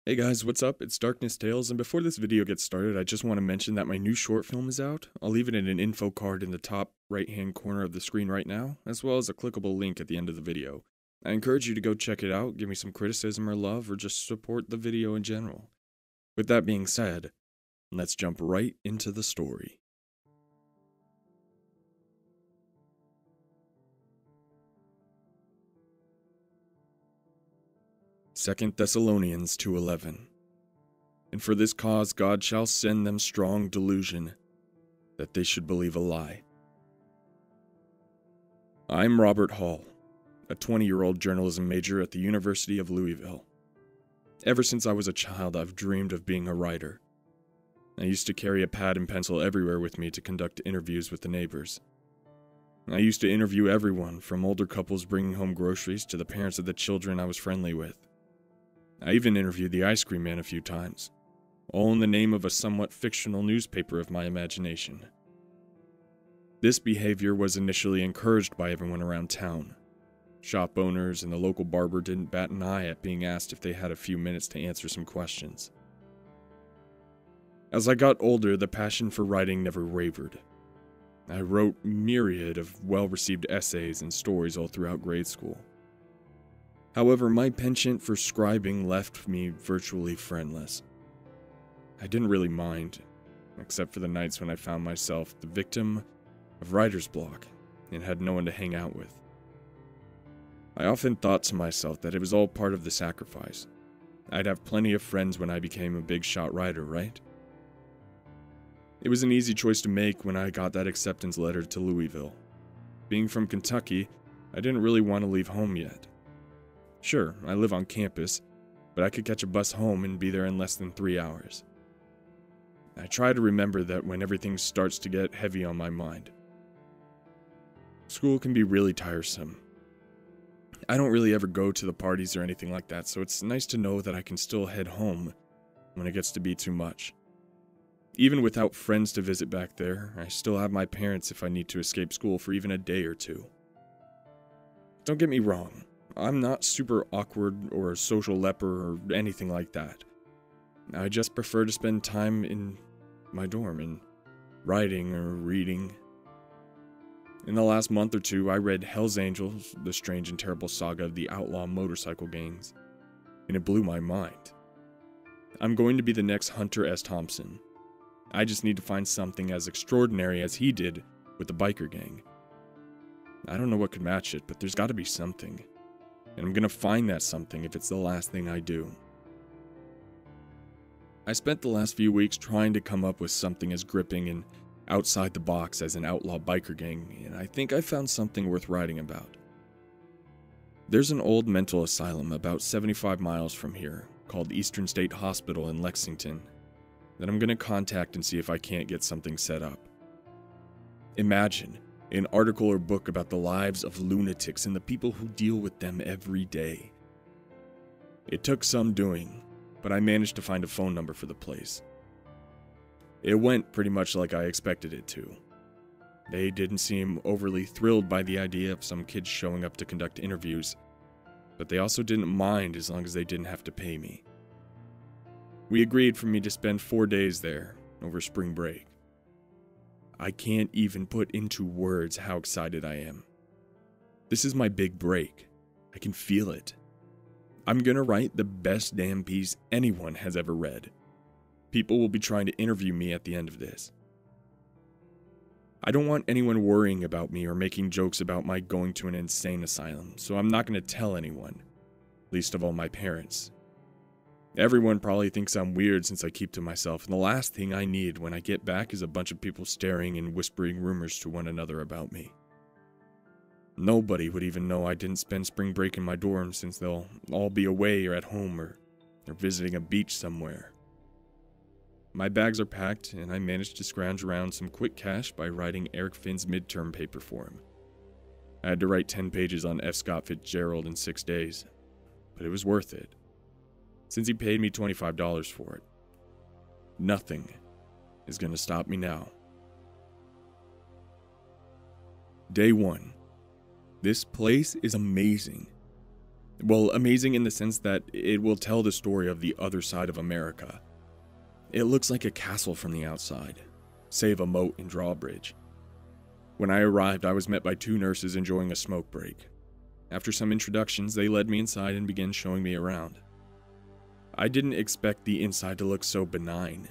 Hey guys, what's up? It's Darkness Tales, and before this video gets started, I just want to mention that my new short film is out. I'll leave it in an info card in the top right-hand corner of the screen right now, as well as a clickable link at the end of the video. I encourage you to go check it out, give me some criticism or love, or just support the video in general. With that being said, let's jump right into the story. Second Thessalonians 2:11. And for this cause God shall send them strong delusion, that they should believe a lie. I'm Robert Hall, a 20-year-old journalism major at the University of Louisville. Ever since I was a child, I've dreamed of being a writer. I used to carry a pad and pencil everywhere with me to conduct interviews with the neighbors. I used to interview everyone, from older couples bringing home groceries to the parents of the children I was friendly with. I even interviewed the ice cream man a few times, all in the name of a somewhat fictional newspaper of my imagination. This behavior was initially encouraged by everyone around town. Shop owners and the local barber didn't bat an eye at being asked if they had a few minutes to answer some questions. As I got older, the passion for writing never wavered. I wrote myriad of well-received essays and stories all throughout grade school. However, my penchant for scribing left me virtually friendless. I didn't really mind, except for the nights when I found myself the victim of writer's block and had no one to hang out with. I often thought to myself that it was all part of the sacrifice. I'd have plenty of friends when I became a big-shot writer, right? It was an easy choice to make when I got that acceptance letter to Louisville. Being from Kentucky, I didn't really want to leave home yet. Sure, I live on campus, but I could catch a bus home and be there in less than 3 hours. I try to remember that when everything starts to get heavy on my mind. School can be really tiresome. I don't really ever go to the parties or anything like that, so it's nice to know that I can still head home when it gets to be too much. Even without friends to visit back there, I still have my parents if I need to escape school for even a day or two. Don't get me wrong. I'm not super awkward or a social leper or anything like that. I just prefer to spend time in my dorm and writing or reading. In the last month or two, I read Hell's Angels, The Strange and Terrible Saga of the Outlaw Motorcycle Gangs, and it blew my mind. I'm going to be the next Hunter S. Thompson. I just need to find something as extraordinary as he did with the biker gang. I don't know what could match it, but there's got to be something. And I'm gonna find that something if it's the last thing I do. I spent the last few weeks trying to come up with something as gripping and outside the box as an outlaw biker gang, and I think I found something worth writing about. There's an old mental asylum about 75 miles from here, called Eastern State Hospital in Lexington, that I'm gonna contact and see if I can't get something set up. Imagine an article or book about the lives of lunatics and the people who deal with them every day. It took some doing, but I managed to find a phone number for the place. It went pretty much like I expected it to. They didn't seem overly thrilled by the idea of some kids showing up to conduct interviews, but they also didn't mind as long as they didn't have to pay me. We agreed for me to spend 4 days there over spring break. I can't even put into words how excited I am. This is my big break. I can feel it. I'm gonna write the best damn piece anyone has ever read. People will be trying to interview me at the end of this. I don't want anyone worrying about me or making jokes about my going to an insane asylum, so I'm not gonna tell anyone, least of all my parents. Everyone probably thinks I'm weird since I keep to myself, and the last thing I need when I get back is a bunch of people staring and whispering rumors to one another about me. Nobody would even know I didn't spend spring break in my dorm since they'll all be away or at home or they're visiting a beach somewhere. My bags are packed, and I managed to scrounge around some quick cash by writing Eric Finn's midterm paper for him. I had to write 10 pages on F. Scott Fitzgerald in 6 days, but it was worth it, since he paid me $25 for it. Nothing is going to stop me now. Day 1. This place is amazing. Well, amazing in the sense that it will tell the story of the other side of America. It looks like a castle from the outside, save a moat and drawbridge. When I arrived, I was met by 2 nurses enjoying a smoke break. After some introductions, they led me inside and began showing me around. I didn't expect the inside to look so benign.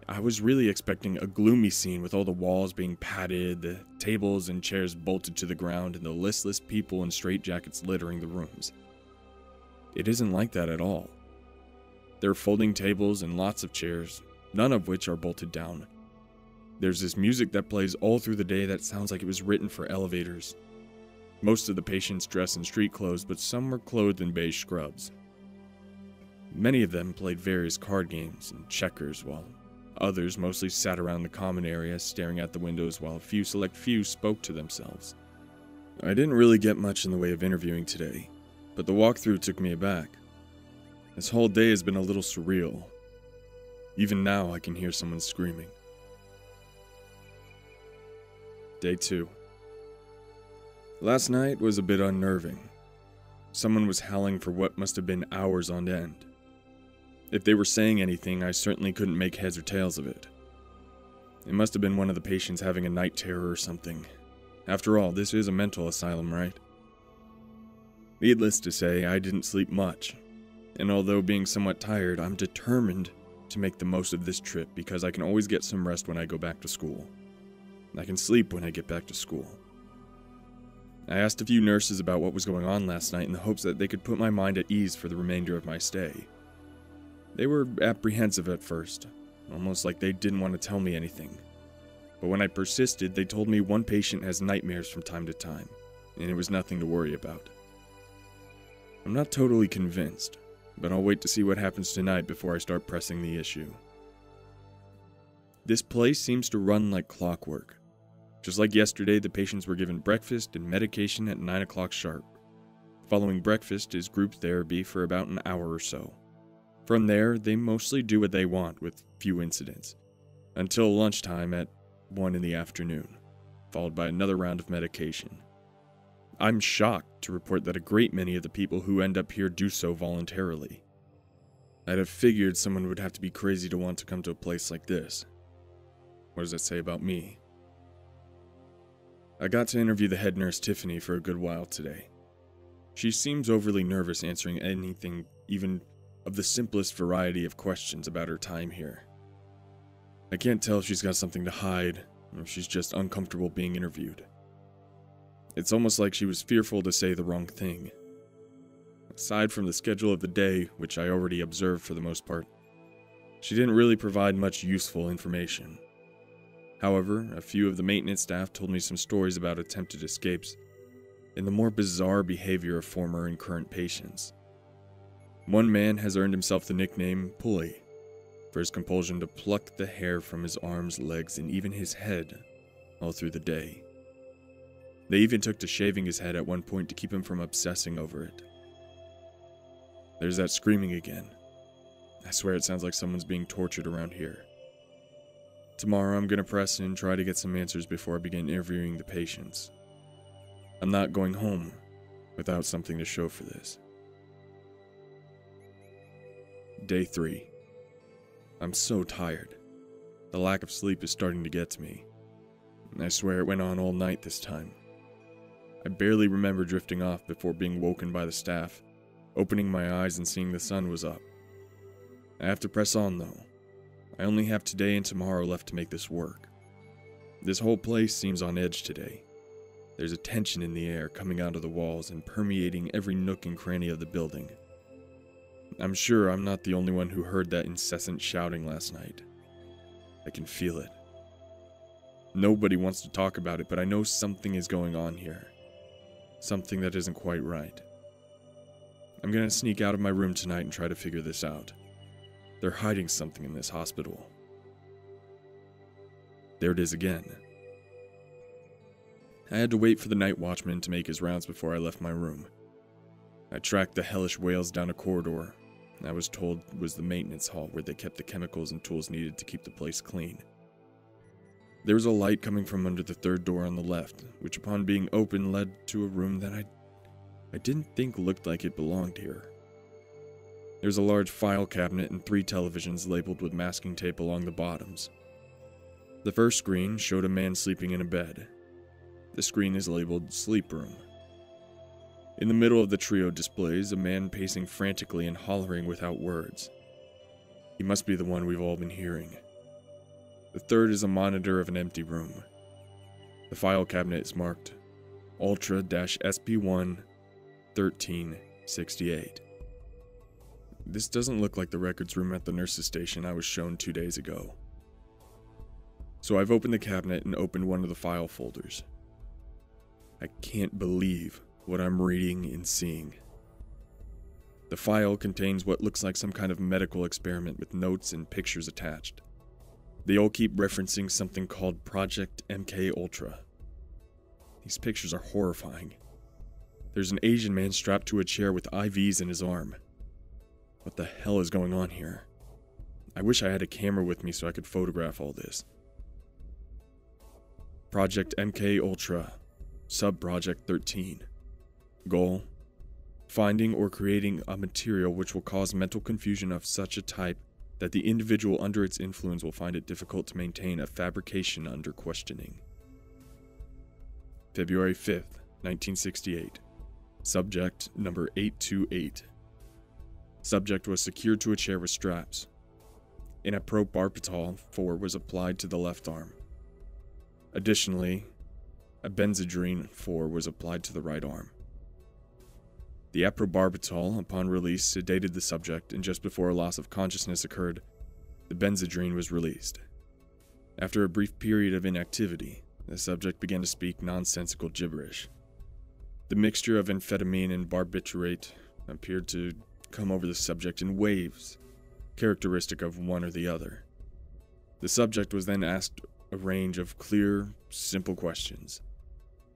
I was really expecting a gloomy scene with all the walls being padded, the tables and chairs bolted to the ground, and the listless people in straitjackets littering the rooms. It isn't like that at all. There are folding tables and lots of chairs, none of which are bolted down. There's this music that plays all through the day that sounds like it was written for elevators. Most of the patients dress in street clothes, but some were clothed in beige scrubs. Many of them played various card games and checkers, while others mostly sat around the common area staring at the windows while a select few spoke to themselves. I didn't really get much in the way of interviewing today, but the walkthrough took me aback. This whole day has been a little surreal. Even now I can hear someone screaming. Day 2. Last night was a bit unnerving. Someone was howling for what must have been hours on end. If they were saying anything, I certainly couldn't make heads or tails of it. It must have been one of the patients having a night terror or something. After all, this is a mental asylum, right? Needless to say, I didn't sleep much. And although being somewhat tired, I'm determined to make the most of this trip because I can always get some rest when I go back to school. I can sleep when I get back to school. I asked a few nurses about what was going on last night in the hopes that they could put my mind at ease for the remainder of my stay. They were apprehensive at first, almost like they didn't want to tell me anything. But when I persisted, they told me one patient has nightmares from time to time, and it was nothing to worry about. I'm not totally convinced, but I'll wait to see what happens tonight before I start pressing the issue. This place seems to run like clockwork. Just like yesterday, the patients were given breakfast and medication at 9 o'clock sharp. Following breakfast is group therapy for about an hour or so. From there, they mostly do what they want with few incidents, until lunchtime at 1 in the afternoon, followed by another round of medication. I'm shocked to report that a great many of the people who end up here do so voluntarily. I'd have figured someone would have to be crazy to want to come to a place like this. What does that say about me? I got to interview the head nurse Tiffany for a good while today. She seems overly nervous answering anything, even of the simplest variety of questions about her time here. I can't tell if she's got something to hide, or if she's just uncomfortable being interviewed. It's almost like she was fearful to say the wrong thing. Aside from the schedule of the day, which I already observed for the most part, she didn't really provide much useful information. However, a few of the maintenance staff told me some stories about attempted escapes and the more bizarre behavior of former and current patients. One man has earned himself the nickname Pulley for his compulsion to pluck the hair from his arms, legs, and even his head all through the day. They even took to shaving his head at one point to keep him from obsessing over it. There's that screaming again. I swear it sounds like someone's being tortured around here. Tomorrow I'm going to press and try to get some answers before I begin interviewing the patients. I'm not going home without something to show for this. Day 3. I'm so tired. The lack of sleep is starting to get to me. I swear it went on all night this time. I barely remember drifting off before being woken by the staff, opening my eyes and seeing the sun was up. I have to press on though. I only have today and tomorrow left to make this work. This whole place seems on edge today. There's a tension in the air coming out of the walls and permeating every nook and cranny of the building. I'm sure I'm not the only one who heard that incessant shouting last night. I can feel it. Nobody wants to talk about it, but I know something is going on here. Something that isn't quite right. I'm gonna sneak out of my room tonight and try to figure this out. They're hiding something in this hospital. There it is again. I had to wait for the night watchman to make his rounds before I left my room. I tracked the hellish wails down a corridor I was told was the maintenance hall where they kept the chemicals and tools needed to keep the place clean. There was a light coming from under the third door on the left, which upon being opened led to a room that I I didn't think looked like it belonged here. There's a large file cabinet and 3 televisions labeled with masking tape along the bottoms. The first screen showed a man sleeping in a bed. The screen is labeled Sleep Room. In the middle of the trio displays a man pacing frantically and hollering without words. He must be the one we've all been hearing. The third is a monitor of an empty room. The file cabinet is marked Ultra-SP1 1368. This doesn't look like the records room at the nurse's station I was shown 2 days ago. So I've opened the cabinet and opened one of the file folders. I can't believe what I'm reading and seeing. The file contains what looks like some kind of medical experiment with notes and pictures attached. They all keep referencing something called Project MK Ultra. These pictures are horrifying. There's an Asian man strapped to a chair with IVs in his arm. What the hell is going on here? I wish I had a camera with me so I could photograph all this. Project MK Ultra, Sub-Project 13. Goal: finding or creating a material which will cause mental confusion of such a type that the individual under its influence will find it difficult to maintain a fabrication under questioning. February 5th, 1968. Subject number 828. Subject was secured to a chair with straps. Anaprobarbital 4 was applied to the left arm. Additionally, a benzodrine 4 was applied to the right arm. The aprobarbital, upon release, sedated the subject, and just before a loss of consciousness occurred, the benzodrine was released. After a brief period of inactivity, the subject began to speak nonsensical gibberish. The mixture of amphetamine and barbiturate appeared to come over the subject in waves, characteristic of one or the other. The subject was then asked a range of clear, simple questions.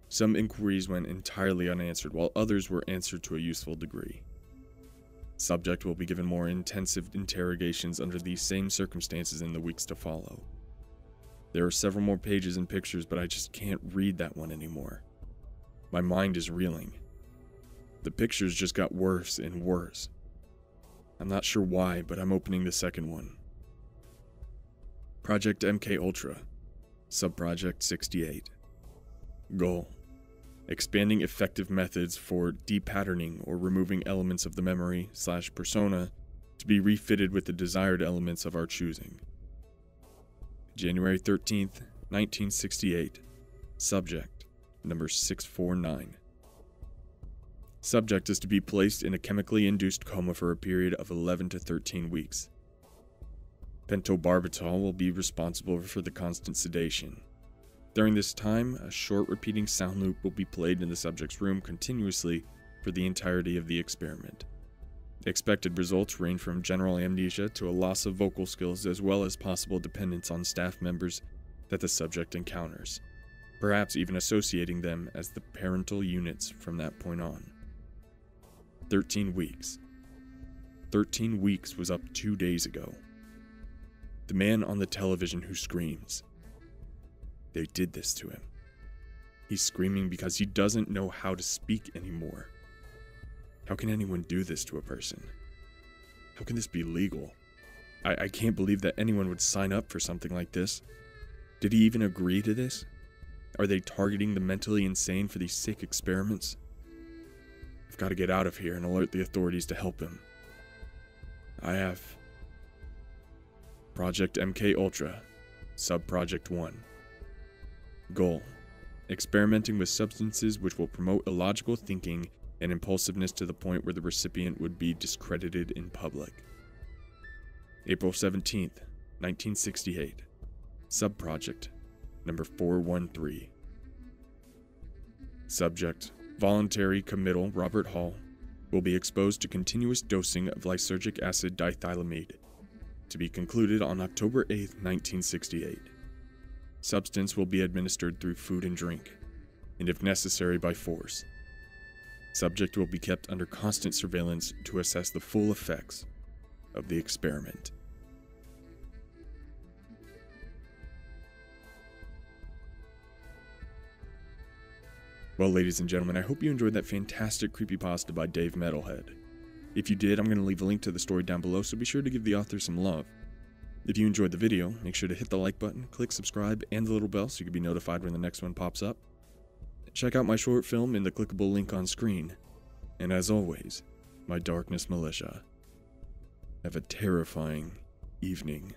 Some inquiries went entirely unanswered, while others were answered to a useful degree. Subject will be given more intensive interrogations under these same circumstances in the weeks to follow. There are several more pages and pictures, but I just can't read that one anymore. My mind is reeling. The pictures just got worse and worse. I'm not sure why, but I'm opening the second one. Project MK Ultra, Sub-Project 68. Goal: expanding effective methods for depatterning or removing elements of the memory/persona to be refitted with the desired elements of our choosing. January 13th, 1968. Subject number 649. Subject is to be placed in a chemically induced coma for a period of 11 to 13 weeks. Pentobarbital will be responsible for the constant sedation. During this time, a short repeating sound loop will be played in the subject's room continuously for the entirety of the experiment. Expected results range from general amnesia to a loss of vocal skills, as well as possible dependence on staff members that the subject encounters, perhaps even associating them as the parental units from that point on. 13 weeks. 13 weeks was up 2 days ago. The man on the television who screams. They did this to him. He's screaming because he doesn't know how to speak anymore. How can anyone do this to a person? How can this be legal? I can't believe that anyone would sign up for something like this. Did he even agree to this? Are they targeting the mentally insane for these sick experiments? I've got to get out of here and alert the authorities to help him. I have. Project MK Ultra, Sub-Project 1. Goal: experimenting with substances which will promote illogical thinking and impulsiveness to the point where the recipient would be discredited in public. April 17th, 1968. Sub-Project number 413. Subject, voluntary committal Robert Hall, will be exposed to continuous dosing of lysergic acid dithylamide, to be concluded on October 8th, 1968. Substance will be administered through food and drink, and if necessary by force. Subject will be kept under constant surveillance to assess the full effects of the experiment. Well, ladies and gentlemen, I hope you enjoyed that fantastic creepypasta by Davemeddlehed. If you did, I'm going to leave a link to the story down below, so be sure to give the author some love. If you enjoyed the video, make sure to hit the like button, click subscribe, and the little bell so you can be notified when the next one pops up. Check out my short film in the clickable link on screen. And as always, my Darkness Militia. Have a terrifying evening.